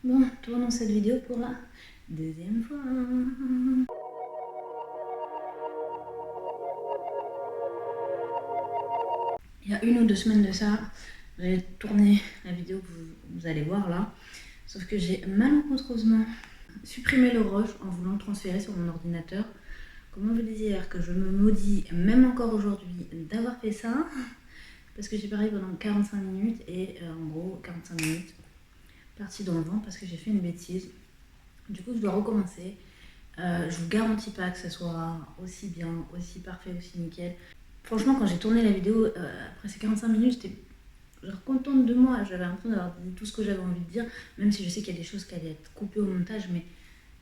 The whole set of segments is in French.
Bon, tournons cette vidéo pour la deuxième fois. Il y a 1 ou 2 semaines de ça, j'ai tourné la vidéo que vous allez voir là. Sauf que j'ai malencontreusement supprimé le rush en voulant le transférer sur mon ordinateur. Comme je vous disais hier, que je me maudis, même encore aujourd'hui, d'avoir fait ça. Parce que j'ai parlé pendant 45 minutes et en gros, 45 minutes partie dans le vent parce que j'ai fait une bêtise. Du coup, je dois recommencer. Je vous garantis pas que ce soit aussi bien, aussi parfait, aussi nickel. Franchement, quand j'ai tourné la vidéo, après ces 45 minutes, j'étais genre contente de moi. J'avais l'impression d'avoir dit tout ce que j'avais envie de dire, même si je sais qu'il y a des choses qui allaient être coupées au montage, mais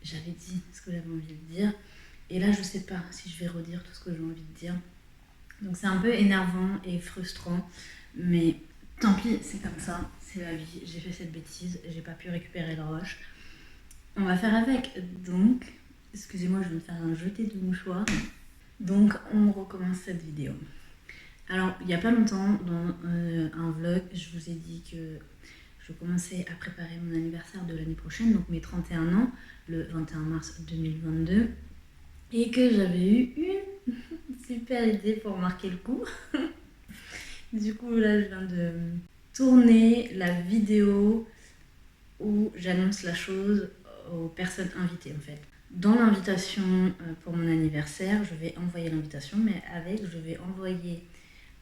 j'avais dit ce que j'avais envie de dire. Et là, je sais pas si je vais redire tout ce que j'ai envie de dire. Donc c'est un peu énervant et frustrant, mais tant pis, c'est comme ça, c'est la vie. J'ai fait cette bêtise, j'ai pas pu récupérer le rush. On va faire avec, donc, excusez-moi, je vais me faire un jeté de mouchoir. Donc, on recommence cette vidéo. Alors, il n'y a pas longtemps, dans un vlog, je vous ai dit que je commençais à préparer mon anniversaire de l'année prochaine, donc mes 31 ans, le 21 mars 2022, et que j'avais eu une super idée pour marquer le coup. Du coup, là, je viens de tourner la vidéo où j'annonce la chose aux personnes invitées, en fait. Dans l'invitation pour mon anniversaire, je vais envoyer l'invitation, mais je vais envoyer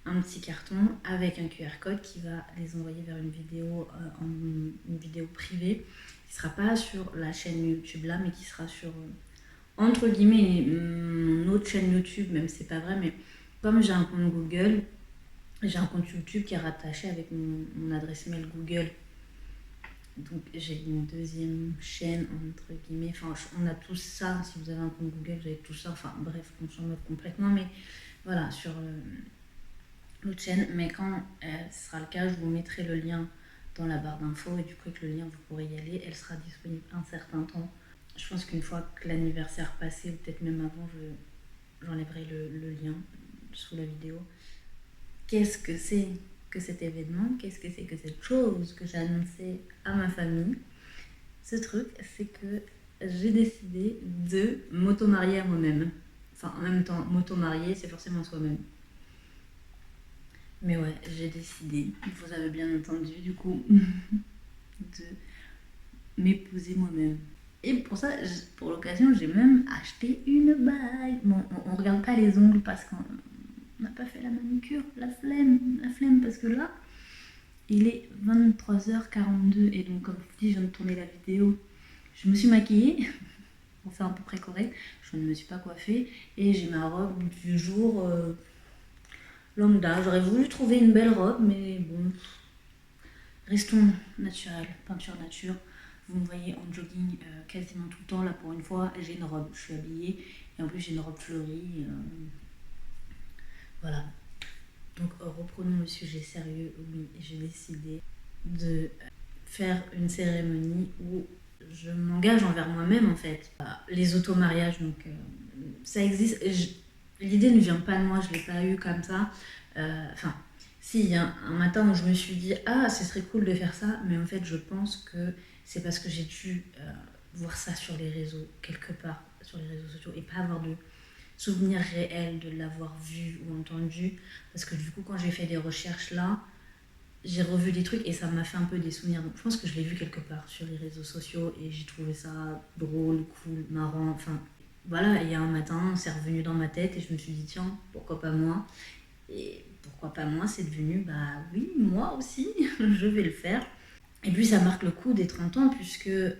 un petit carton avec un QR code qui va les envoyer vers une vidéo privée qui sera pas sur la chaîne YouTube là, mais qui sera sur entre guillemets une autre chaîne YouTube, même si c'est pas vrai, mais comme j'ai un compte Google, j'ai un compte YouTube qui est rattaché avec mon adresse mail Google. Donc j'ai une deuxième chaîne entre guillemets, enfin on a tous ça, si vous avez un compte Google vous avez tout ça, enfin bref on s'en moque complètement, mais voilà sur l'autre chaîne, mais quand ce sera le cas je vous mettrai le lien dans la barre d'infos et du coup avec le lien vous pourrez y aller, elle sera disponible un certain temps. Je pense qu'une fois que l'anniversaire passé ou peut-être même avant j'enlèverai le lien sous la vidéo. Qu'est-ce que c'est que cet événement? Qu'est-ce que c'est que cette chose que j'ai annoncée à ma famille? Ce truc, c'est que j'ai décidé de m'auto-marier à moi-même. Enfin, en même temps, m'auto-marier, c'est forcément soi-même. Mais ouais, j'ai décidé, vous avez bien entendu du coup, de m'épouser moi-même. Et pour ça, pour l'occasion, j'ai même acheté une bague. Bon, on regarde pas les ongles parce qu'on n'a pas fait la manucure, la flemme, parce que là, il est 23h42 et donc comme je vous dis, je viens de tourner la vidéo. Je me suis maquillée pour faire à peu près correct. Je ne me suis pas coiffée et j'ai ma robe du jour lambda. J'aurais voulu trouver une belle robe, mais bon, restons naturels, peinture nature. Vous me voyez en jogging quasiment tout le temps. Là, pour une fois, j'ai une robe, je suis habillée et en plus j'ai une robe fleurie. Voilà. Donc reprenons le sujet sérieux. Oui, j'ai décidé de faire une cérémonie où je m'engage envers moi-même en fait. Les auto-mariages, donc ça existe. L'idée ne vient pas de moi, je ne l'ai pas eu comme ça. Enfin, si, il y a un matin où je me suis dit ah, ce serait cool de faire ça, mais en fait, je pense que c'est parce que j'ai dû voir ça sur les réseaux, quelque part, sur les réseaux sociaux, et pas avoir de souvenir réel de l'avoir vu ou entendu. Parce que du coup, quand j'ai fait des recherches là, j'ai revu des trucs et ça m'a fait un peu des souvenirs. Donc je pense que je l'ai vu quelque part sur les réseaux sociaux et j'ai trouvé ça drôle, cool, marrant. Enfin voilà, il y a un matin, c'est revenu dans ma tête et je me suis dit tiens, pourquoi pas moi? Et pourquoi pas moi, c'est devenu bah oui, moi aussi, je vais le faire. Et puis ça marque le coup des 30 ans puisque je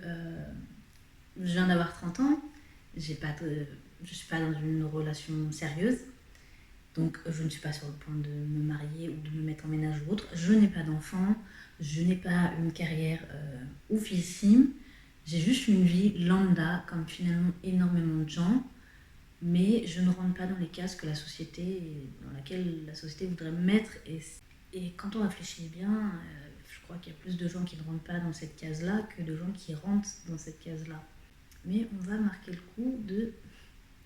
viens d'avoir 30 ans, je suis pas dans une relation sérieuse. Donc je ne suis pas sur le point de me marier ou de me mettre en ménage ou autre. Je n'ai pas d'enfant, je n'ai pas une carrière oufissime. J'ai juste une vie lambda, comme finalement énormément de gens. Mais je ne rentre pas dans les cases que dans laquelle la société voudrait me mettre. Et quand on réfléchit bien, je crois qu'il y a plus de gens qui ne rentrent pas dans cette case-là que de gens qui rentrent dans cette case-là. Mais on va marquer le coup de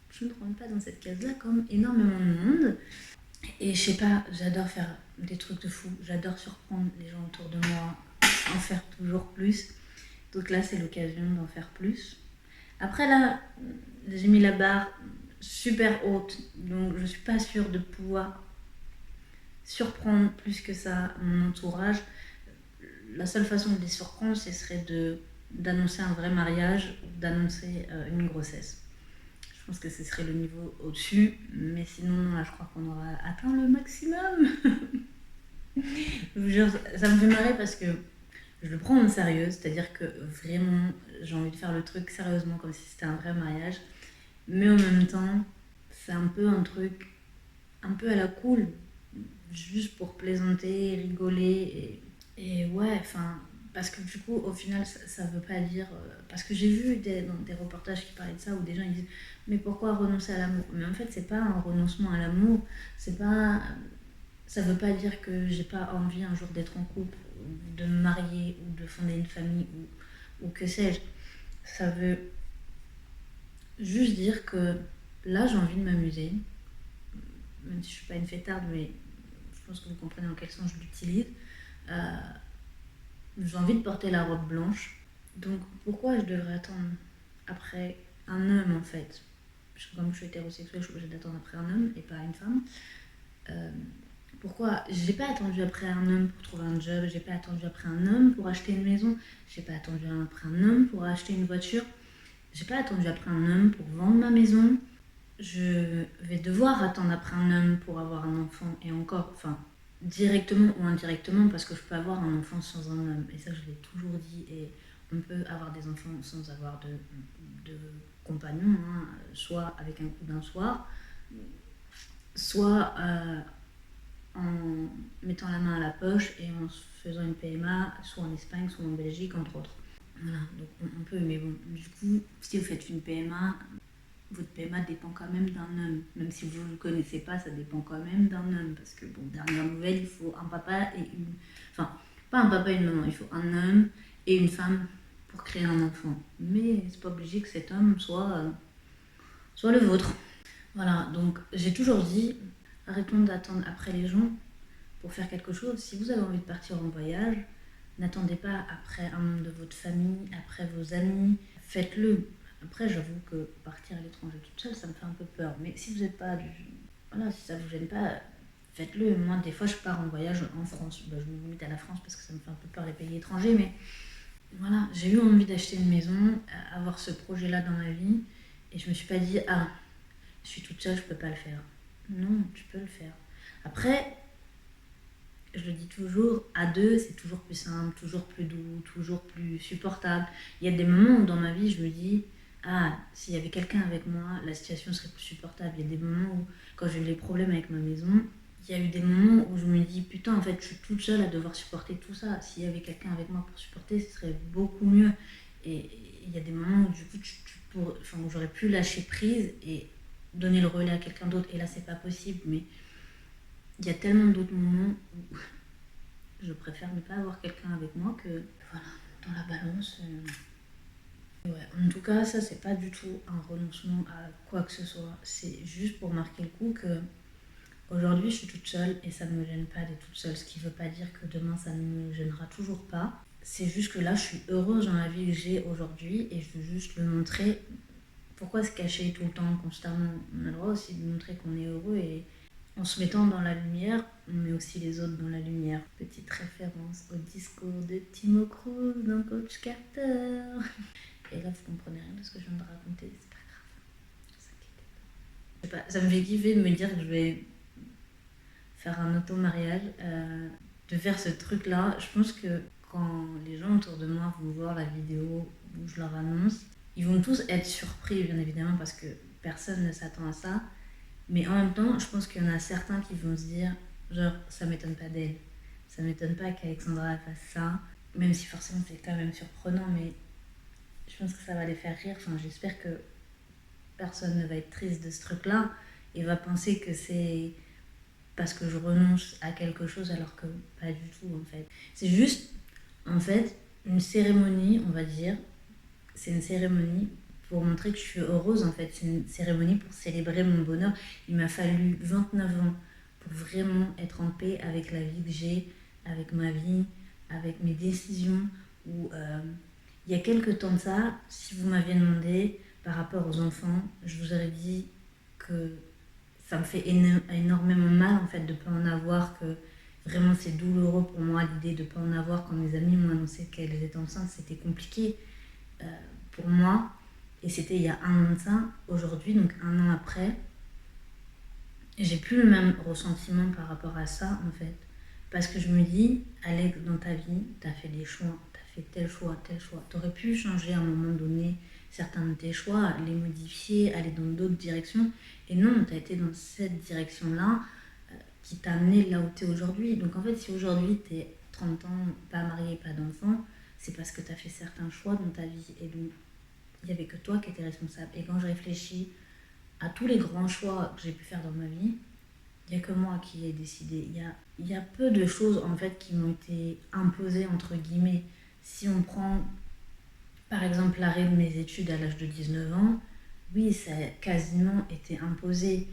je ne rentre pas dans cette case-là comme énormément de monde. Et je sais pas, j'adore faire des trucs de fou, j'adore surprendre les gens autour de moi, en faire toujours plus. Donc là, c'est l'occasion d'en faire plus. Après là, j'ai mis la barre super haute, donc je suis pas sûre de pouvoir surprendre plus que ça mon entourage. La seule façon de les surprendre, ce serait d'annoncer un vrai mariage, d'annoncer une grossesse. Je pense que ce serait le niveau au-dessus, mais sinon, là, je crois qu'on aura atteint le maximum. Je vous jure, ça me fait marrer parce que je le prends en sérieux, c'est-à-dire que vraiment, j'ai envie de faire le truc sérieusement, comme si c'était un vrai mariage. Mais en même temps, c'est un peu un truc un peu à la cool, juste pour plaisanter, rigoler. Et ouais, enfin, parce que du coup, au final, ça veut pas dire. Parce que j'ai vu dans des reportages qui parlaient de ça où des gens ils disent mais pourquoi renoncer à l'amour? Mais en fait, c'est pas un renoncement à l'amour, c'est pas. Ça veut pas dire que j'ai pas envie un jour d'être en couple, ou de me marier, ou de fonder une famille, ou que sais-je. Ça veut juste dire que là, j'ai envie de m'amuser, même si je suis pas une fêtarde, mais je pense que vous comprenez dans quel sens je l'utilise. Euh, j'ai envie de porter la robe blanche, donc pourquoi je devrais attendre après un homme en fait? Parce que comme je suis hétérosexuelle, je suis obligée d'attendre après un homme et pas une femme. Euh, Pourquoi j'ai pas attendu après un homme pour trouver un job, j'ai pas attendu après un homme pour acheter une maison, j'ai pas attendu après un homme pour acheter une voiture, j'ai pas attendu après un homme pour vendre ma maison. Je vais devoir attendre après un homme pour avoir un enfant et encore, enfin, directement ou indirectement, parce que je peux avoir un enfant sans un homme. Et ça, je l'ai toujours dit. Et on peut avoir des enfants sans avoir de compagnon, hein, soit avec un coup d'un soir, soit en mettant la main à la poche et en se faisant une PMA, soit en Espagne, soit en Belgique, entre autres. Voilà, donc on peut, mais bon, du coup, si vous faites une PMA, votre PMA dépend quand même d'un homme. Même si vous ne le connaissez pas, ça dépend quand même d'un homme. Parce que, bon, dernière nouvelle, il faut un papa et une. Enfin, pas un papa et une maman, il faut un homme et une femme pour créer un enfant. Mais c'est pas obligé que cet homme soit le vôtre. Voilà, donc j'ai toujours dit arrêtons d'attendre après les gens pour faire quelque chose. Si vous avez envie de partir en voyage, n'attendez pas après un membre de votre famille, après vos amis, faites-le. Après, j'avoue que partir à l'étranger toute seule, ça me fait un peu peur. Mais si vous n'êtes pas voilà, si ça vous gêne pas, faites-le. Moi, des fois, je pars en voyage en France. Je me limite à la France parce que ça me fait un peu peur les pays étrangers. Mais voilà, j'ai eu envie d'acheter une maison, avoir ce projet-là dans ma vie. Et je me suis pas dit, ah, je suis toute seule, je peux pas le faire. Non, tu peux le faire. Après, je le dis toujours, à deux, c'est toujours plus simple, toujours plus doux, toujours plus supportable. Il y a des moments où dans ma vie, je me dis, ah, s'il y avait quelqu'un avec moi, la situation serait plus supportable. Il y a des moments où, quand j'ai eu les problèmes avec ma maison, il y a eu des moments où je me dis, putain, en fait, je suis toute seule à devoir supporter tout ça. S'il y avait quelqu'un avec moi pour supporter, ce serait beaucoup mieux. Et il y a des moments où, du coup, où j'aurais pu lâcher prise et donner le relais à quelqu'un d'autre. Et là, c'est pas possible, mais il y a tellement d'autres moments où je préfère ne pas avoir quelqu'un avec moi que, voilà, dans la balance. Ouais. En tout cas, ça, c'est pas du tout un renoncement à quoi que ce soit. C'est juste pour marquer le coup que aujourd'hui, je suis toute seule et ça ne me gêne pas d'être toute seule. Ce qui veut pas dire que demain, ça ne me gênera toujours pas. C'est juste que là, je suis heureuse dans la vie que j'ai aujourd'hui et je veux juste le montrer. Pourquoi se cacher tout le temps, constamment? On a le droit aussi de montrer qu'on est heureux et en se mettant dans la lumière, on met aussi les autres dans la lumière. Petite référence au discours de Timo Cruz dans Coach Carter. Et là, vous comprenez rien de ce que je viens de raconter, c'est pas grave, ne vous inquiétez pas. Ça me fait kiffer de me dire que je vais faire un auto-mariage, de faire ce truc-là. Je pense que quand les gens autour de moi vont voir la vidéo où je leur annonce, ils vont tous être surpris, bien évidemment, parce que personne ne s'attend à ça. Mais en même temps, je pense qu'il y en a certains qui vont se dire, genre, ça m'étonne pas d'elle. Ça m'étonne pas qu'Alexandra fasse ça. Même si forcément c'est quand même surprenant, mais je pense que ça va les faire rire. Enfin, j'espère que personne ne va être triste de ce truc-là et va penser que c'est parce que je renonce à quelque chose alors que pas du tout, en fait. C'est juste, en fait, une cérémonie, on va dire. C'est une cérémonie pour montrer que je suis heureuse, en fait. C'est une cérémonie pour célébrer mon bonheur. Il m'a fallu 29 ans pour vraiment être en paix avec la vie que j'ai, avec ma vie, avec mes décisions, où il Il y a quelques temps de ça, si vous m'aviez demandé par rapport aux enfants, je vous aurais dit que ça me fait énormément mal en fait de ne pas en avoir, que vraiment c'est douloureux pour moi l'idée de ne pas en avoir. Quand mes amis m'ont annoncé qu'elles étaient enceintes, c'était compliqué euh, pour moi. Et c'était il y a 1 an de ça. Aujourd'hui, donc 1 an après, j'ai plus le même ressentiment par rapport à ça en fait. Parce que je me dis, Alex, dans ta vie, t'as fait des choix, t'as fait tel choix, tel choix. T'aurais pu changer à un moment donné certains de tes choix, les modifier, aller dans d'autres directions. Et non, t'as été dans cette direction-là qui t'a amené là où t'es aujourd'hui. Donc en fait, si aujourd'hui t'es 30 ans, pas marié, pas d'enfant, c'est parce que t'as fait certains choix dans ta vie. Et donc, il n'y avait que toi qui étais responsable. Et quand je réfléchis à tous les grands choix que j'ai pu faire dans ma vie, il n'y a que moi qui ai décidé. Il y a peu de choses en fait qui m'ont été imposées entre guillemets. Si on prend par exemple l'arrêt de mes études à l'âge de 19 ans, oui, ça a quasiment été imposé.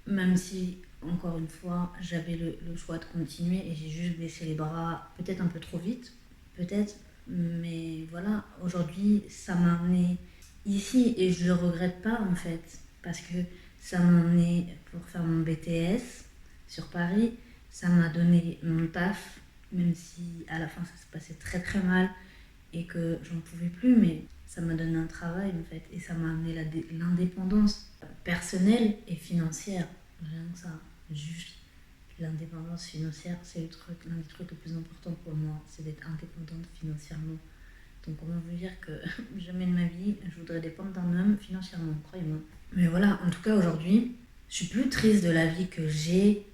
Même si, encore une fois, j'avais le choix de continuer et j'ai juste baissé les bras, peut-être un peu trop vite, peut-être. Mais voilà, aujourd'hui, ça m'a amené ici et je ne le regrette pas en fait. Parce que ça m'a emmené pour faire mon BTS sur Paris. Ça m'a donné mon taf, même si à la fin ça se passait très très mal et que j'en pouvais plus, mais ça m'a donné un travail en fait. Et ça m'a amené l'indépendance personnelle et financière. Rien que ça, juste l'indépendance financière, c'est l'un des trucs les plus importants pour moi, c'est d'être indépendante financièrement. Donc comment vous dire que jamais de ma vie, je voudrais dépendre d'un homme financièrement, croyez-moi. Mais voilà, en tout cas aujourd'hui, je suis plus triste de la vie que j'ai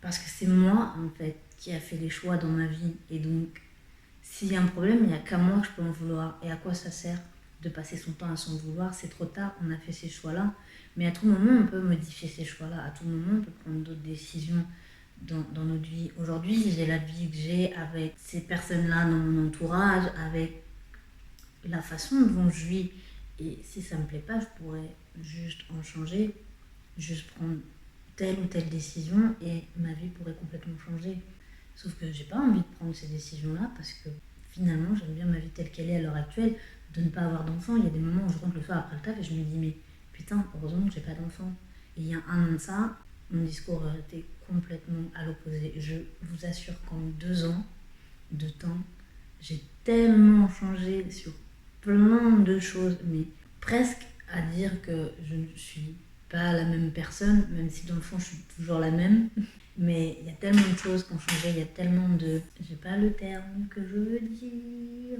parce que c'est moi en fait qui a fait les choix dans ma vie. Et donc, s'il y a un problème, il n'y a qu'à moi que je peux en vouloir. Et à quoi ça sert de passer son temps à s'en vouloir? C'est trop tard, on a fait ces choix-là. Mais à tout moment, on peut modifier ces choix-là. À tout moment, on peut prendre d'autres décisions dans notre vie. Aujourd'hui, j'ai la vie que j'ai avec ces personnes-là dans mon entourage, avec la façon dont je vis. Et si ça me plaît pas, je pourrais juste en changer, juste prendre telle ou telle décision et ma vie pourrait complètement changer. Sauf que j'ai pas envie de prendre ces décisions-là parce que finalement j'aime bien ma vie telle qu'elle est à l'heure actuelle, de ne pas avoir d'enfant. Il y a des moments où je rentre le soir après le taf et je me dis mais putain, heureusement que j'ai pas d'enfant. Et il y a 1 an de ça, mon discours aurait été complètement à l'opposé. Je vous assure qu'en 2 ans de temps, j'ai tellement changé sur plein de choses, mais presque à dire que je ne suis pas la même personne, même si dans le fond je suis toujours la même. Mais il y a tellement de choses qui ont changé, il y a tellement de... J'ai pas le terme que je veux dire...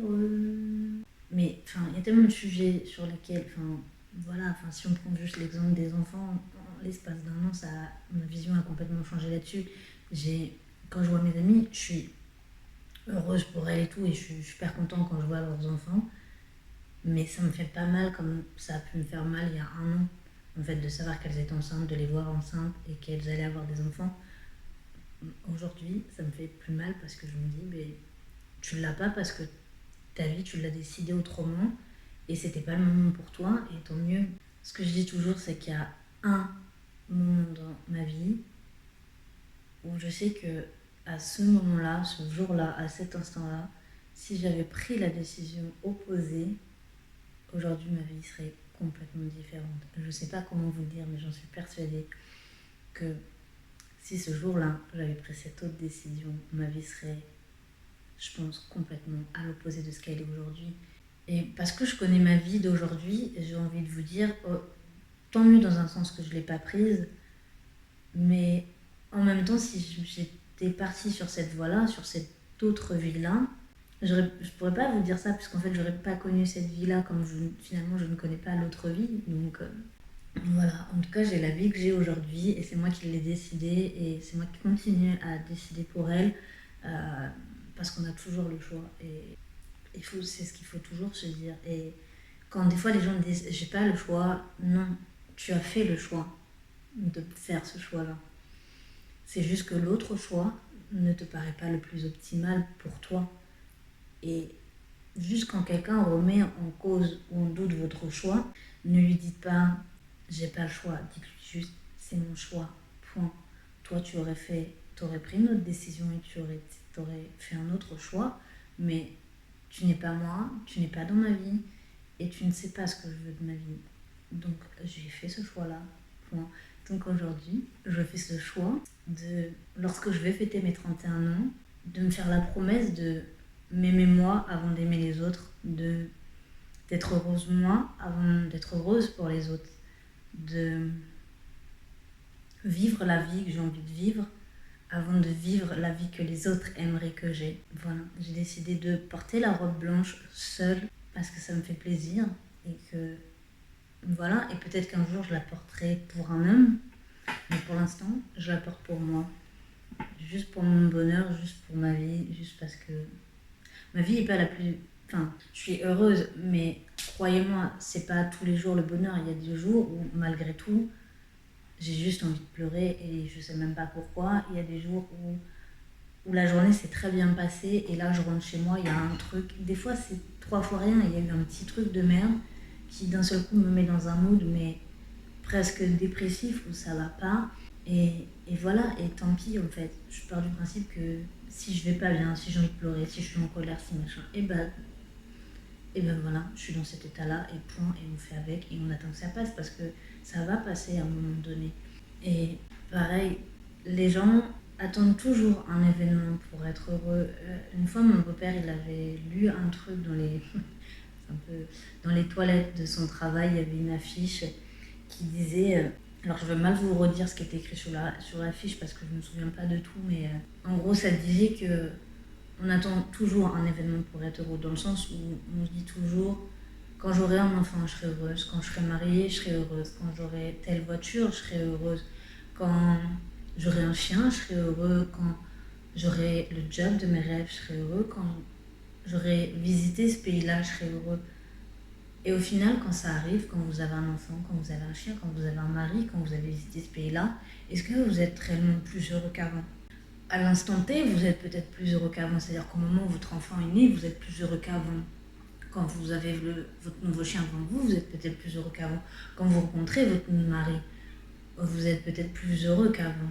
Mais enfin, il y a tellement de sujets sur lesquels... Enfin, voilà, enfin, si on prend juste l'exemple des enfants, en l'espace d'1 an, ça, ma vision a complètement changé là-dessus. Quand je vois mes amis, je suis heureuse pour elles et tout, et je suis super contente quand je vois leurs enfants. Mais ça me fait pas mal comme ça a pu me faire mal il y a 1 an. En fait, de savoir qu'elles étaient enceintes, de les voir enceintes et qu'elles allaient avoir des enfants. Aujourd'hui, ça me fait plus mal parce que je me dis, mais tu l'as pas parce que ta vie, tu l'as décidé autrement et c'était pas le moment pour toi et tant mieux. Ce que je dis toujours, c'est qu'il y a un moment dans ma vie où je sais que à ce moment-là, ce jour-là, à cet instant-là, si j'avais pris la décision opposée, aujourd'hui ma vie serait complètement différente. Je sais pas comment vous le dire, mais j'en suis persuadée que si ce jour-là, j'avais pris cette autre décision, ma vie serait, je pense, complètement à l'opposé de ce qu'elle est aujourd'hui. Et parce que je connais ma vie d'aujourd'hui, j'ai envie de vous dire, oh, tant mieux dans un sens que je ne l'ai pas prise, mais en même temps, si j'étais partie sur cette voie-là, sur cette autre vie-là, je ne pourrais pas vous dire ça, puisqu'en fait, je n'aurais pas connu cette vie-là, comme finalement, je ne connais pas l'autre vie. Donc voilà, en tout cas, j'ai la vie que j'ai aujourd'hui, et c'est moi qui l'ai décidée, et c'est moi qui continue à décider pour elle, parce qu'on a toujours le choix. Et c'est ce qu'il faut toujours se dire. Et quand des fois les gens me disent j'ai pas le choix, non, tu as fait le choix de faire ce choix-là. C'est juste que l'autre choix ne te paraît pas le plus optimal pour toi. Et juste quand quelqu'un remet en cause ou en doute votre choix, ne lui dites pas j'ai pas le choix, dites-lui juste c'est mon choix, point. Toi t'aurais pris une autre décision et tu aurais fait un autre choix, mais tu n'es pas moi, tu n'es pas dans ma vie et tu ne sais pas ce que je veux de ma vie. Donc j'ai fait ce choix-là. Point. Donc aujourd'hui, je fais ce choix de, lorsque je vais fêter mes 31 ans, de me faire la promesse de m'aimer moi avant d'aimer les autres, d'être heureuse moi avant d'être heureuse pour les autres, de vivre la vie que j'ai envie de vivre avant de vivre la vie que les autres aimeraient que j'ai. Voilà, j'ai décidé de porter la robe blanche seule parce que ça me fait plaisir et que voilà, et peut-être qu'un jour je la porterai pour un homme, mais pour l'instant je la porte pour moi, juste pour mon bonheur, juste pour ma vie, juste parce que ma vie n'est pas la plus... Enfin, je suis heureuse, mais croyez-moi, c'est pas tous les jours le bonheur. Il y a des jours où, malgré tout, j'ai juste envie de pleurer et je sais même pas pourquoi. Il y a des jours où la journée s'est très bien passée et là je rentre chez moi, il y a un truc. Des fois c'est 3 fois rien, il y a eu un petit truc de merde qui d'un seul coup me met dans un mood mais presque dépressif où ça va pas. Et voilà, et tant pis en fait. Je pars du principe que si je vais pas bien, si j'ai envie de pleurer, si je suis en colère, si machin, et ben voilà, je suis dans cet état-là et point, et on fait avec et on attend que ça passe parce que ça va passer à un moment donné. Et pareil, les gens attendent toujours un événement pour être heureux. Une fois, mon beau-père, il avait lu un truc dans les, un peu, dans les toilettes de son travail, il y avait une affiche qui disait... alors je vais mal vous redire ce qui était écrit sur l'affiche parce que je ne me souviens pas de tout, mais en gros ça disait que on attend toujours un événement pour être heureux, dans le sens où on se dit toujours quand j'aurai un enfant je serai heureuse, quand je serai mariée je serai heureuse, quand j'aurai telle voiture je serai heureuse, quand j'aurai un chien je serai heureux, quand j'aurai le job de mes rêves je serai heureux, quand j'aurai visité ce pays-là je serai heureux. Et au final, quand ça arrive, quand vous avez un enfant, quand vous avez un chien, quand vous avez un mari, quand vous avez visité ce pays-là, est-ce que vous êtes réellement plus heureux qu'avant? À l'instant T, vous êtes peut-être plus heureux qu'avant. C'est-à-dire qu'au moment où votre enfant est né, vous êtes plus heureux qu'avant. Quand vous avez votre nouveau chien devant vous, vous êtes peut-être plus heureux qu'avant. Quand vous rencontrez votre mari, vous êtes peut-être plus heureux qu'avant.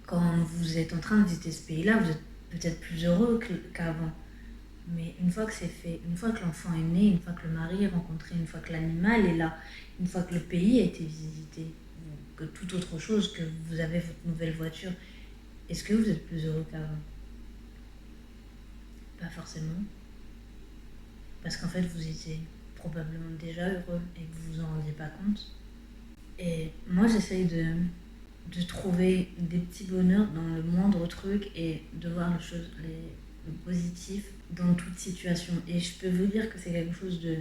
Quand vous êtes en train de visiter ce pays-là, vous êtes peut-être plus heureux qu'avant. Mais une fois que c'est fait, une fois que l'enfant est né, une fois que le mari est rencontré, une fois que l'animal est là, une fois que le pays a été visité, ou que toute autre chose, que vous avez votre nouvelle voiture, est-ce que vous êtes plus heureux qu'avant? Pas forcément. Parce qu'en fait, vous étiez probablement déjà heureux et que vous vous en rendiez pas compte. Et moi, j'essaye de trouver des petits bonheurs dans le moindre truc et de voir le positif dans toute situation. Et je peux vous dire que c'est quelque chose de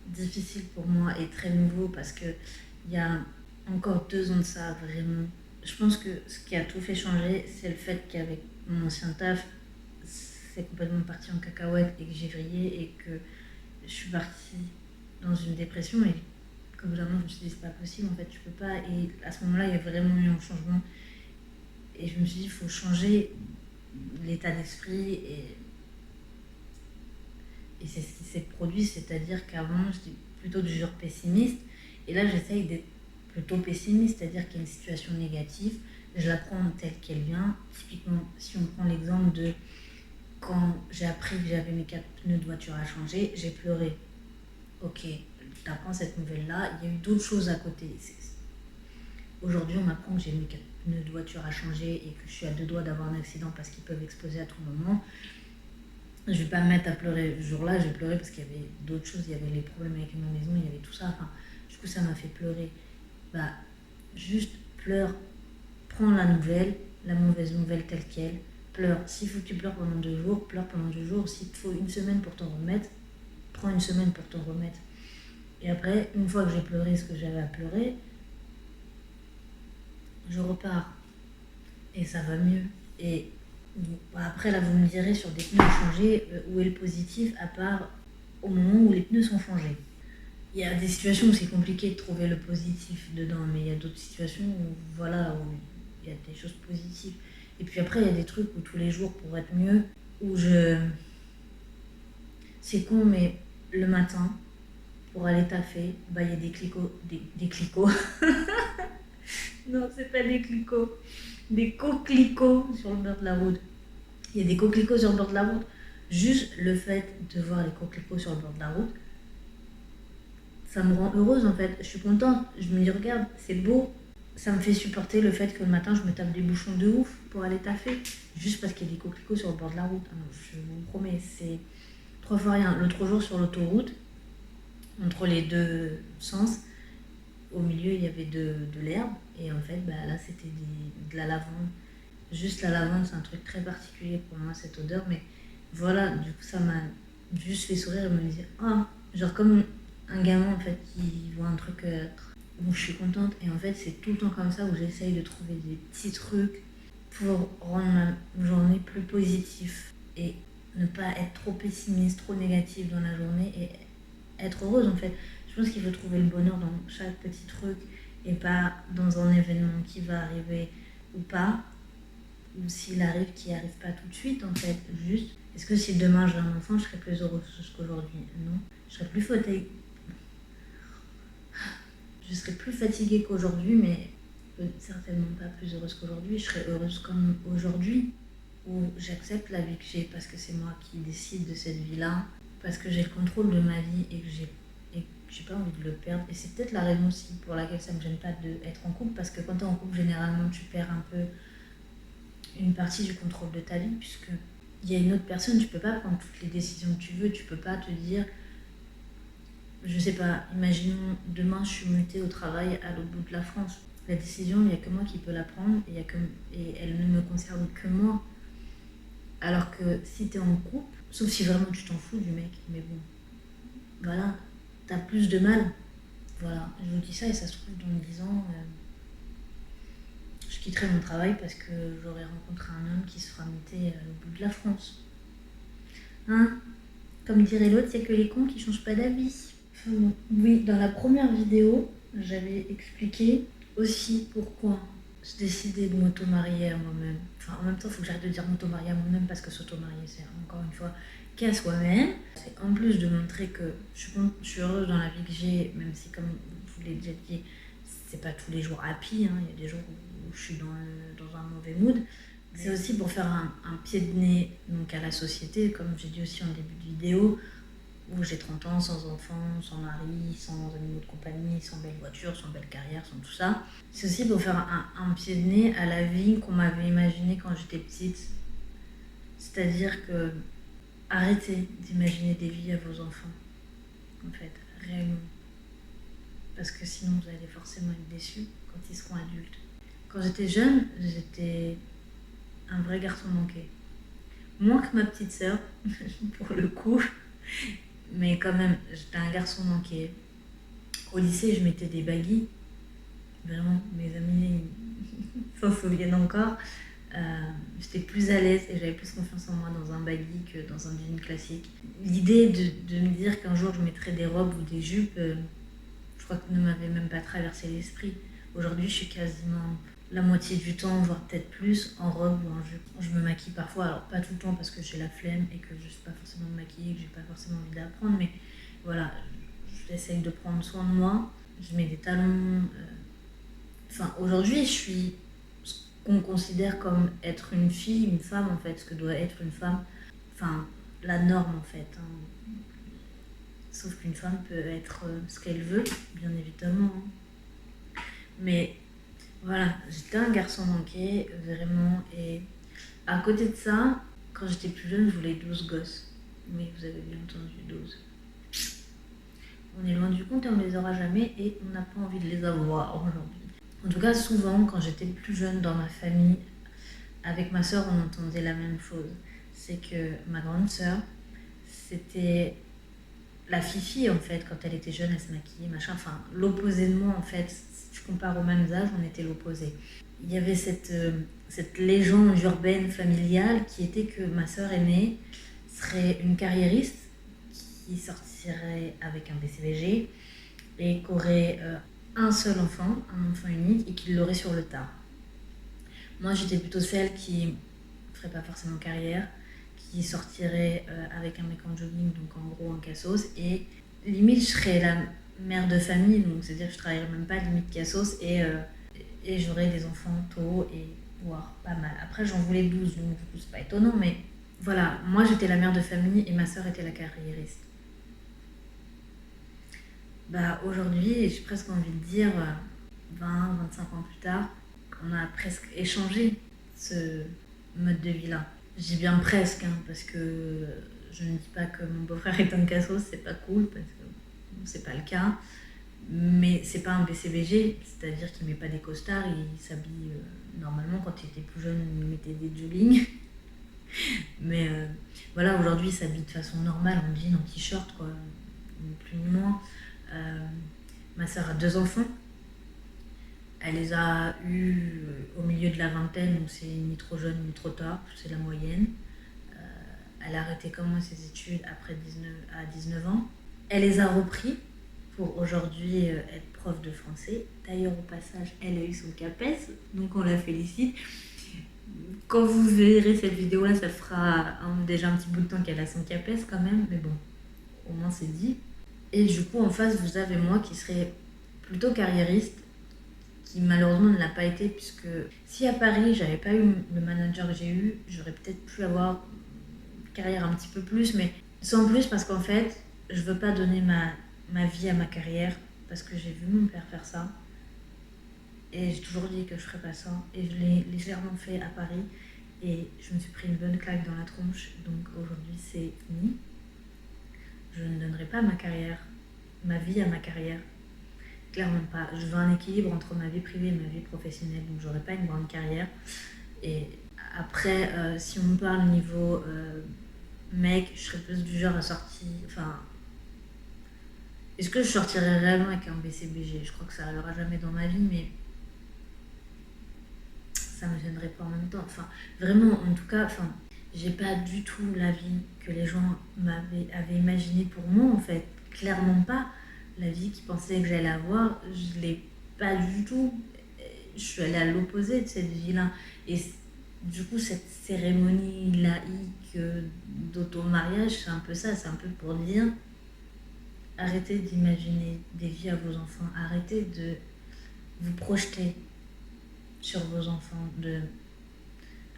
difficile pour moi et très nouveau parce que il y a encore 2 ans de ça, vraiment. Je pense que ce qui a tout fait changer, c'est le fait qu'avec mon ancien taf, c'est complètement parti en cacahuète et que j'ai vrillé et que je suis partie dans une dépression et qu'au bout d'un moment, je me suis dit, c'est pas possible, en fait, tu peux pas. Et à ce moment-là, il y a vraiment eu un changement. Et je me suis dit, il faut changer l'état d'esprit et c'est ce qui s'est produit, c'est-à-dire qu'avant j'étais plutôt du genre pessimiste et là j'essaye d'être plutôt pessimiste, c'est-à-dire qu'il y a une situation négative, je la prends telle qu'elle vient. Typiquement, si on prend l'exemple de quand j'ai appris que j'avais mes 4 pneus de voiture à changer, j'ai pleuré. Ok, t'apprends cette nouvelle-là, il y a eu d'autres choses à côté. Aujourd'hui, on m'apprend que j'ai mes 4 pneus de voiture à changer et que je suis à 2 doigts d'avoir un accident parce qu'ils peuvent exploser à tout moment. Je vais pas me mettre à pleurer. Ce jour-là, j'ai pleuré parce qu'il y avait d'autres choses. Il y avait les problèmes avec ma maison, il y avait tout ça. Enfin, du coup, ça m'a fait pleurer. Bah, juste pleure. Prends la nouvelle, la mauvaise nouvelle telle qu'elle. Pleure. S'il faut que tu pleures pendant 2 jours, pleure pendant 2 jours. S'il te faut 1 semaine pour t'en remettre, prends 1 semaine pour t'en remettre. Et après, une fois que j'ai pleuré ce que j'avais à pleurer, je repars. Et ça va mieux. Et après, là, vous me direz sur des pneus changés, où est le positif à part au moment où les pneus sont changés. Il y a des situations où c'est compliqué de trouver le positif dedans, mais il y a d'autres situations où, voilà, où il y a des choses positives. Et puis après, il y a des trucs où tous les jours, pour être mieux, où c'est con, mais le matin, pour aller taffer, bah, il y a des clicots. Non, c'est pas des clicots. Des coquelicots sur le bord de la route. Il y a des coquelicots sur le bord de la route. Juste le fait de voir les coquelicots sur le bord de la route, ça me rend heureuse en fait. Je suis contente, je me dis regarde, c'est beau. Ça me fait supporter le fait que le matin je me tape des bouchons de ouf pour aller taffer. Juste parce qu'il y a des coquelicots sur le bord de la route. Je vous promets, c'est 3 fois rien. L'autre jour sur l'autoroute, entre les deux sens, au milieu il y avait de l'herbe. Et en fait là c'était de la lavande. Juste la lavande, c'est un truc très particulier pour moi, cette odeur. Mais voilà, du coup ça m'a juste fait sourire et me dire ah, genre comme un gamin en fait qui voit un truc où je suis contente. Et en fait c'est tout le temps comme ça où j'essaye de trouver des petits trucs pour rendre ma journée plus positive et ne pas être trop pessimiste, trop négative dans la journée et être heureuse en fait. Je pense qu'il faut trouver le bonheur dans chaque petit truc et pas dans un événement qui va arriver ou pas, ou s'il arrive, qui arrive pas tout de suite en fait. Juste, est-ce que si demain j'ai un enfant, je serais plus heureuse qu'aujourd'hui? Non. Je serais plus fatiguée qu'aujourd'hui, mais certainement pas plus heureuse qu'aujourd'hui. Je serais heureuse comme aujourd'hui, où j'accepte la vie que j'ai parce que c'est moi qui décide de cette vie-là, parce que j'ai le contrôle de ma vie et que j'ai pas envie de le perdre. Et c'est peut-être la raison aussi pour laquelle ça me gêne pas d'être en couple, parce que quand tu es en couple, généralement, tu perds un peu une partie du contrôle de ta vie, puisque il y a une autre personne, tu peux pas prendre toutes les décisions que tu veux, tu peux pas te dire, je sais pas, imaginons demain je suis mutée au travail à l'autre bout de la France. La décision, il n'y a que moi qui peux la prendre et elle ne me concerne que moi. Alors que si tu es en couple, sauf si vraiment tu t'en fous du mec, mais bon, voilà, t'as plus de mal. Voilà, je vous dis ça et ça se trouve dans 10 ans, je quitterai mon travail parce que j'aurai rencontré un homme qui sera muté au bout de la France. Hein? Comme dirait l'autre, c'est que les cons qui changent pas d'avis. Enfin, bon. Oui, dans la première vidéo, j'avais expliqué aussi pourquoi je décidais de m'auto-marier à moi-même. Enfin, en même temps, il faut que j'arrête de dire m'auto-marier à moi-même parce que s'auto-marier, c'est encore une fois qu'à soi-même. C'est en plus de montrer que je suis heureuse dans la vie que j'ai, même si, comme je vous l'ai déjà dit, c'est pas tous les jours happy, hein. Il y a des jours où je suis dans un mauvais mood. C'est aussi pour faire un pied de nez donc à la société, comme j'ai dit aussi en début de vidéo, où j'ai 30 ans, sans enfant, sans mari, sans animaux de compagnie, sans belle voiture, sans belle carrière, sans tout ça. C'est aussi pour faire un pied de nez à la vie qu'on m'avait imaginée quand j'étais petite. C'est-à-dire que arrêtez d'imaginer des vies à vos enfants, en fait, réellement. Parce que sinon vous allez forcément être déçus quand ils seront adultes. Quand j'étais jeune, j'étais un vrai garçon manqué. Moins que ma petite sœur, pour le coup. Mais quand même, j'étais un garçon manqué. Au lycée, je mettais des baguilles. Vraiment, mes amis s'en souviennent encore. J'étais plus à l'aise et j'avais plus confiance en moi dans un baggy que dans un jean classique. L'idée de me dire qu'un jour je mettrais des robes ou des jupes, je crois que ne m'avait même pas traversé l'esprit. Aujourd'hui, je suis quasiment la moitié du temps, voire peut-être plus, en robe ou en jupe. Je me maquille parfois, alors pas tout le temps parce que j'ai la flemme et que je ne suis pas forcément maquillée, que j'ai pas forcément envie d'apprendre, mais voilà, j'essaye de prendre soin de moi. Je mets des talons. Enfin, aujourd'hui, je suis ce qu'on considère comme être une fille, une femme en fait, ce que doit être une femme. Enfin, la norme en fait. Hein. Sauf qu'une femme peut être ce qu'elle veut, bien évidemment. Hein. Mais voilà, j'étais un garçon manqué, vraiment. Et à côté de ça, quand j'étais plus jeune, je voulais 12 gosses. Mais vous avez bien entendu 12. On est loin du compte et on les aura jamais et on n'a pas envie de les avoir aujourd'hui. En tout cas, souvent, quand j'étais plus jeune dans ma famille, avec ma soeur, on entendait la même chose. C'est que ma grande soeur, c'était la fifi en fait. Quand elle était jeune, elle se maquillait, machin. Enfin, l'opposé de moi en fait. Si tu compares aux mêmes âges, on était l'opposé. Il y avait cette légende urbaine familiale qui était que ma soeur aînée serait une carriériste qui sortirait avec un BCBG et qui aurait un seul enfant, un enfant unique, et qui l'aurait sur le tard. Moi, j'étais plutôt celle qui ne ferait pas forcément carrière, qui sortirait avec un mec en jogging, donc en gros un cassos, et limite, je serais la mère de famille, donc c'est-à-dire que je ne travaillerais même pas limite cassos, et j'aurais des enfants tôt, et voire pas mal. Après, j'en voulais 12, donc du coup, c'est pas étonnant, mais voilà, moi j'étais la mère de famille et ma sœur était la carriériste. Bah aujourd'hui, j'ai presque envie de dire 20-25 ans plus tard, on a presque échangé ce mode de vie-là. Je dis bien presque, hein, parce que je ne dis pas que mon beau-frère est un cassos, c'est pas cool, parce que c'est pas le cas. Mais c'est pas un BCBG, c'est-à-dire qu'il met pas des costards, il s'habille normalement. Quand il était plus jeune, il mettait des joggings. Mais voilà, aujourd'hui, il s'habille de façon normale, en jean, en t-shirt, quoi, ni plus ni moins. Ma sœur a 2 enfants. Elle les a eus au milieu de la vingtaine, donc c'est ni trop jeune ni trop tard, c'est la moyenne. Elle a arrêté comment ses études après 19 ans. Elle les a repris pour aujourd'hui être prof de français. D'ailleurs, au passage, elle a eu son CAPES, donc on la félicite. Quand vous verrez cette vidéo-là, ça fera déjà un petit bout de temps qu'elle a son CAPES quand même, mais bon, au moins c'est dit. Et du coup, en face, vous avez moi qui serais plutôt carriériste, qui malheureusement ne l'a pas été, puisque si à Paris, j'avais pas eu le manager que j'ai eu, j'aurais peut-être pu avoir une carrière un petit peu plus, mais sans plus, parce qu'en fait, je veux pas donner ma vie à ma carrière, parce que j'ai vu mon père faire ça. Et j'ai toujours dit que je ferais pas ça. Et je l'ai légèrement fait à Paris. Et je me suis pris une bonne claque dans la tronche. Donc aujourd'hui, c'est fini. Je ne donnerai pas ma vie à ma carrière. Clairement pas. Je veux un équilibre entre ma vie privée et ma vie professionnelle. Donc j'aurai pas une grande carrière. Et après, si on me parle niveau mec, je serais plus du genre à sortir. Enfin, est-ce que je sortirais réellement avec un BCBG? Je crois que ça arrivera jamais dans ma vie, mais ça me gênerait pas en même temps. Enfin, vraiment, en tout cas, enfin, j'ai pas du tout la vie que les gens avaient imaginée pour moi, en fait. Clairement pas. La vie qu'ils pensaient que j'allais avoir, je l'ai pas du tout. Je suis allée à l'opposé de cette vie-là. Et du coup, cette cérémonie laïque d'auto-mariage, c'est un peu ça. C'est un peu pour dire, arrêtez d'imaginer des vies à vos enfants. Arrêtez de vous projeter sur vos enfants.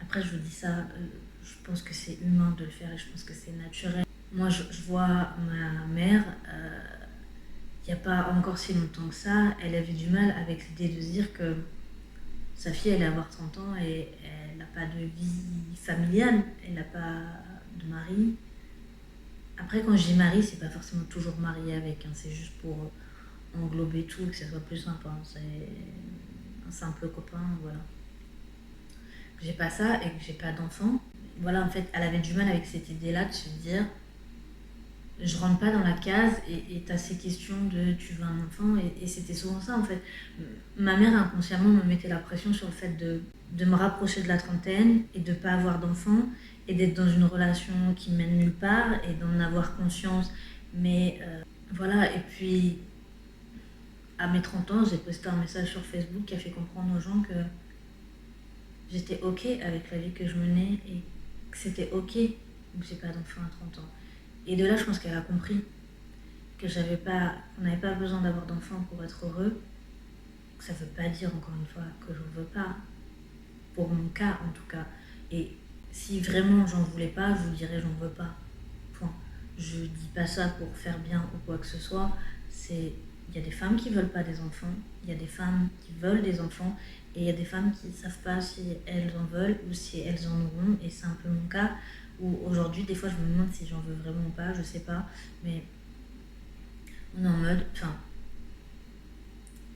Après, je vous dis ça, je pense que c'est humain de le faire et je pense que c'est naturel. Moi, je vois ma mère, il n'y a pas encore si longtemps que ça, elle avait du mal avec l'idée de se dire que sa fille allait avoir 30 ans et elle n'a pas de vie familiale, elle n'a pas de mari. Après, quand je dis mari, c'est pas forcément toujours marié avec, hein, c'est juste pour englober tout, que ça soit plus simple. Hein. C'est un simple copain, voilà. J'ai pas ça et que j'ai pas d'enfant. Voilà, en fait, elle avait du mal avec cette idée-là de se dire je rentre pas dans la case et t'as ces questions de tu veux un enfant et c'était souvent ça en fait. Ma mère inconsciemment me mettait la pression sur le fait de me rapprocher de la trentaine et de pas avoir d'enfant et d'être dans une relation qui mène nulle part et d'en avoir conscience. Mais voilà, et puis à mes 30 ans, j'ai posté un message sur Facebook qui a fait comprendre aux gens que j'étais ok avec la vie que je menais et que c'était ok que j'ai pas d'enfant à 30 ans. Et de là, je pense qu'elle a compris que on n'avait pas besoin d'avoir d'enfant pour être heureux. Ça veut pas dire, encore une fois, que je veux pas. Pour mon cas, en tout cas. Et si vraiment j'en voulais pas, je vous dirais j'en veux pas. Point. Je dis pas ça pour faire bien ou quoi que ce soit. Il y a des femmes qui veulent pas des enfants, il y a des femmes qui veulent des enfants, et il y a des femmes qui savent pas si elles en veulent ou si elles en auront, et c'est un peu mon cas, où aujourd'hui, des fois, je me demande si j'en veux vraiment ou pas, je sais pas, mais on est en mode, enfin,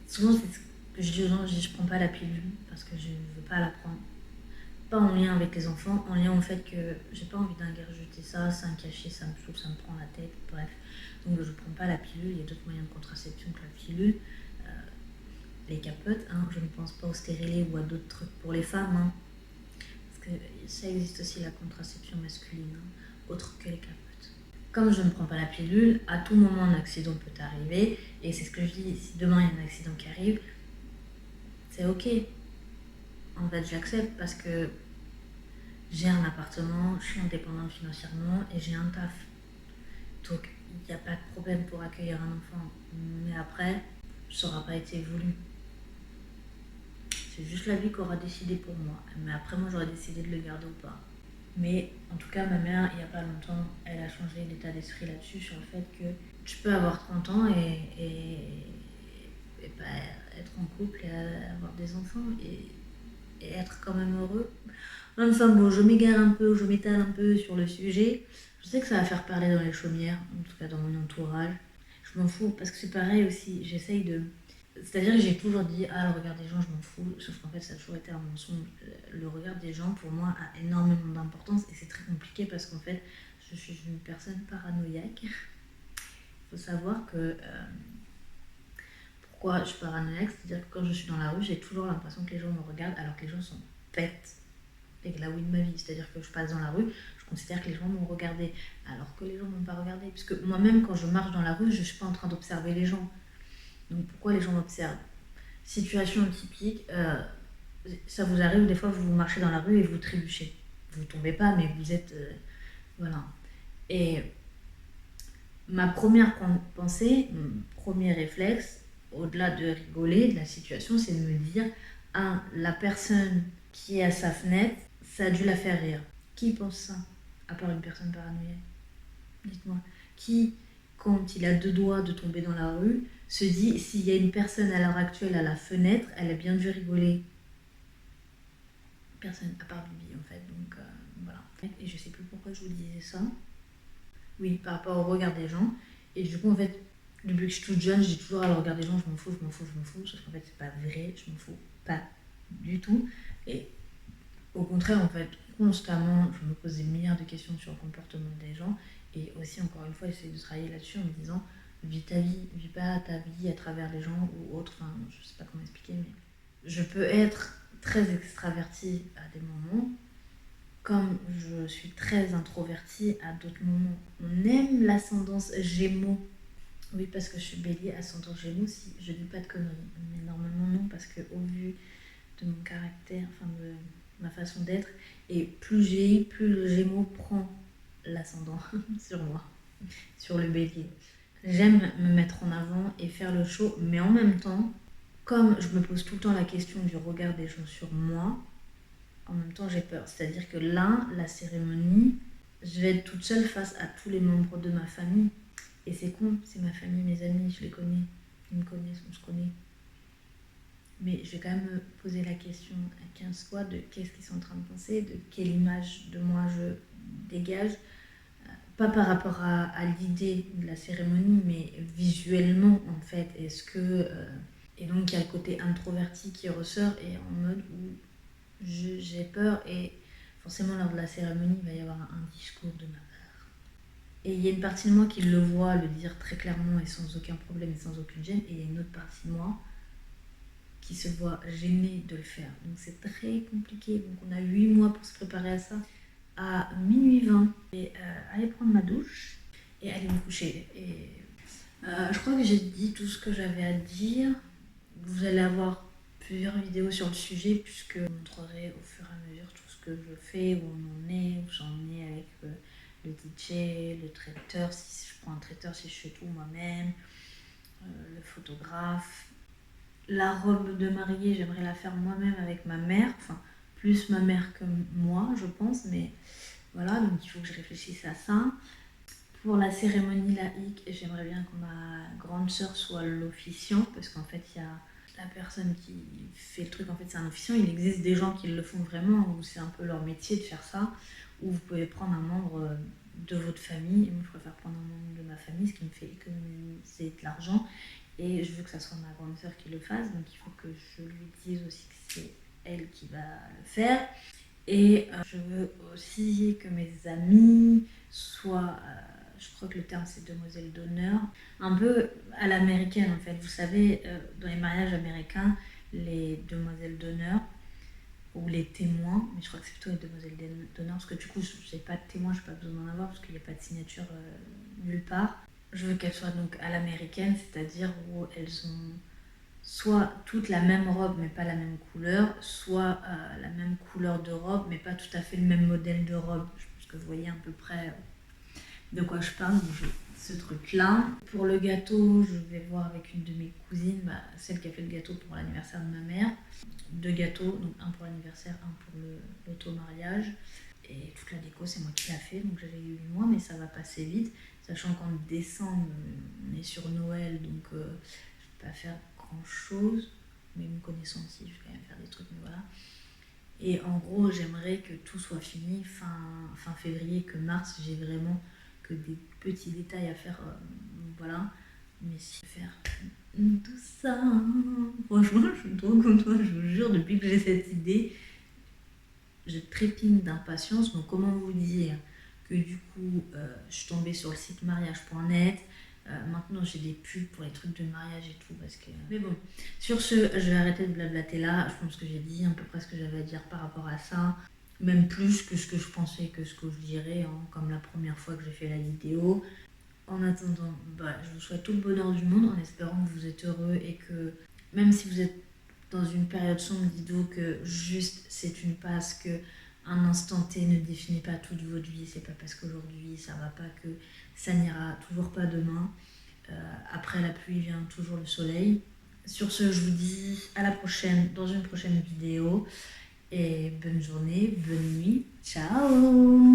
souvent c'est ce que je dis aux gens, je prends pas la pilule, parce que je veux pas la prendre. Pas en lien avec les enfants, en lien au fait que j'ai pas envie d'ingurgiter ça, c'est un cachet, ça me saoule, ça me prend la tête, bref. Donc je prends pas la pilule, il y a d'autres moyens de contraception que la pilule. Les capotes, hein, je ne pense pas au stérilet ou à d'autres trucs pour les femmes, hein, parce que ça existe aussi la contraception masculine, hein, autre que les capotes. Comme je ne prends pas la pilule, à tout moment un accident peut arriver, et c'est ce que je dis, si demain il y a un accident qui arrive, c'est ok. En fait, j'accepte parce que j'ai un appartement, je suis indépendante financièrement et j'ai un taf. Donc, il n'y a pas de problème pour accueillir un enfant. Mais après, ça n'aura pas été voulu. C'est juste la vie qui aura décidé pour moi. Mais après, moi, j'aurais décidé de le garder ou pas. Mais en tout cas, ma mère, il n'y a pas longtemps, elle a changé l'état d'esprit là-dessus, sur le fait que tu peux avoir 30 ans et pas être en couple et avoir des enfants et être quand même heureux. Enfin bon, je m'égare un peu, je m'étale un peu sur le sujet. Je sais que ça va faire parler dans les chaumières, en tout cas dans mon entourage. Je m'en fous, parce que c'est pareil aussi, j'essaye de... C'est-à-dire que j'ai toujours dit, ah, le regard des gens, je m'en fous, sauf qu'en fait, ça a toujours été un mensonge. Le regard des gens, pour moi, a énormément d'importance, et c'est très compliqué parce qu'en fait, je suis une personne paranoïaque. Il faut savoir que... pourquoi je suis paranoïaque, c'est-à-dire que quand je suis dans la rue, j'ai toujours l'impression que les gens me regardent alors que les gens sont bêtes. Et la oui de ma vie, c'est-à-dire que je passe dans la rue, je considère que les gens m'ont regardé, alors que les gens ne m'ont pas regardé. Puisque moi-même, quand je marche dans la rue, je ne suis pas en train d'observer les gens. Donc pourquoi les gens m'observent? Situation typique, ça vous arrive des fois, vous marchez dans la rue et vous trébuchez. Vous ne tombez pas, mais vous êtes... voilà. Et ma première pensée, mon premier réflexe, au-delà de rigoler de la situation, c'est de me dire, ah, la personne qui est à sa fenêtre, ça a dû la faire rire. Qui pense ça? À part une personne paranoïaque. Dites-moi. Qui, quand il a 2 doigts de tomber dans la rue, se dit, s'il y a une personne à l'heure actuelle à la fenêtre, elle a bien dû rigoler? Personne, à part Bibi en fait. Donc voilà. Et je sais plus pourquoi je vous disais ça. Oui, par rapport au regard des gens. Et du coup, en fait, depuis que je suis toute jeune, je dis toujours, le regard des gens, je m'en fous, je m'en fous, je m'en fous. Sauf qu'en fait, c'est pas vrai, je m'en fous pas du tout. Et au contraire, en fait, constamment, je me pose des milliards de questions sur le comportement des gens. Et aussi, encore une fois, j'essaie de travailler là-dessus en me disant, vis ta vie, vis pas ta vie à travers les gens ou autres. Enfin, je sais pas comment expliquer, mais je peux être très extravertie à des moments, comme je suis très introvertie à d'autres moments. On aime l'ascendance Gémeaux. Oui, parce que je suis bélier, ascendant Gémeaux, si je dis pas de conneries. Mais normalement non, parce que au vu de mon caractère, enfin de ma façon d'être, et plus le Gémeaux prend l'ascendant sur moi, sur le bélier. J'aime me mettre en avant et faire le show, mais en même temps, comme je me pose tout le temps la question du regard des gens sur moi, en même temps j'ai peur. C'est-à-dire que là, la cérémonie, je vais être toute seule face à tous les membres de ma famille. Et c'est con, c'est ma famille, mes amis, je les connais. Ils me connaissent, on se connaît. Mais je vais quand même me poser la question à 15 fois de qu'est-ce qu'ils sont en train de penser, de quelle image de moi je dégage. Pas par rapport à l'idée de la cérémonie, mais visuellement en fait. Est-ce que... et donc il y a le côté introverti qui ressort et en mode où j'ai peur et forcément lors de la cérémonie il va y avoir un discours de ma part. Et il y a une partie de moi qui le voit le dire très clairement et sans aucun problème et sans aucune gêne, et il y a une autre partie de moi qui se voit gênée de le faire. Donc c'est très compliqué. Donc on a 8 mois pour se préparer à ça. À minuit 20, et aller prendre ma douche et aller me coucher. Et je crois que j'ai dit tout ce que j'avais à dire. Vous allez avoir plusieurs vidéos sur le sujet puisque je montrerai au fur et à mesure tout ce que je fais, où on en est, où j'en ai avec le DJ, le traiteur, si je prends un traiteur, si je fais tout moi-même, le photographe. La robe de mariée, j'aimerais la faire moi-même avec ma mère, enfin plus ma mère que moi je pense, mais voilà, donc il faut que je réfléchisse à ça. Pour la cérémonie laïque, j'aimerais bien que ma grande sœur soit l'officiant, parce qu'en fait il y a la personne qui fait le truc, en fait c'est un officiant, il existe des gens qui le font vraiment, où c'est un peu leur métier de faire ça, où vous pouvez prendre un membre de votre famille, et moi je préfère prendre un membre de ma famille, ce qui me fait économiser de l'argent. Et je veux que ça soit ma grande sœur qui le fasse, donc il faut que je lui dise aussi que c'est elle qui va le faire. Et je veux aussi que mes amis soient, je crois que le terme c'est demoiselle d'honneur, un peu à l'américaine en fait. Vous savez, dans les mariages américains, les demoiselles d'honneur, ou les témoins, mais je crois que c'est plutôt les demoiselles d'honneur, parce que du coup, j'ai pas de témoin, je n'ai pas besoin d'en avoir, parce qu'il n'y a pas de signature nulle part. Je veux qu'elles soient donc à l'américaine, c'est-à-dire où elles ont soit toutes la même robe mais pas la même couleur, soit la même couleur de robe mais pas tout à fait le même modèle de robe. Je pense que vous voyez à peu près de quoi je parle, ce truc-là. Pour le gâteau, je vais voir avec une de mes cousines, celle qui a fait le gâteau pour l'anniversaire de ma mère. 2 gâteaux, donc un pour l'anniversaire, un pour l'auto-mariage. Et toute la déco, c'est moi qui l'a fait, donc j'avais eu 8 mois, mais ça va passer vite. Sachant qu'en décembre, on est sur Noël, donc je ne vais pas faire grand chose. Mais me connaissant aussi, je vais quand même faire des trucs, mais voilà. Et en gros, j'aimerais que tout soit fini fin février, que mars, j'ai vraiment que des petits détails à faire, voilà. Mais si faire tout ça, franchement, je suis trop contente, je vous jure, depuis que j'ai cette idée, je trépigne d'impatience. Donc comment vous dire que du coup, je suis tombée sur le site mariage.net. Maintenant, j'ai des pubs pour les trucs de mariage et tout. Parce que... Mais bon, sur ce, je vais arrêter de blablater là. Je pense que j'ai dit à peu près ce que j'avais à dire par rapport à ça. Même plus que ce que je pensais, que ce que je dirais, hein, comme la première fois que j'ai fait la vidéo. En attendant, je vous souhaite tout le bonheur du monde en espérant que vous êtes heureux et que même si vous êtes dans une période sombre, dites-vous que juste c'est une passe, que un instant T ne définit pas toute votre vie. C'est pas parce qu'aujourd'hui ça va pas que ça n'ira toujours pas demain. Après la pluie vient toujours le soleil. Sur ce, je vous dis à la prochaine dans une prochaine vidéo et bonne journée, bonne nuit, ciao.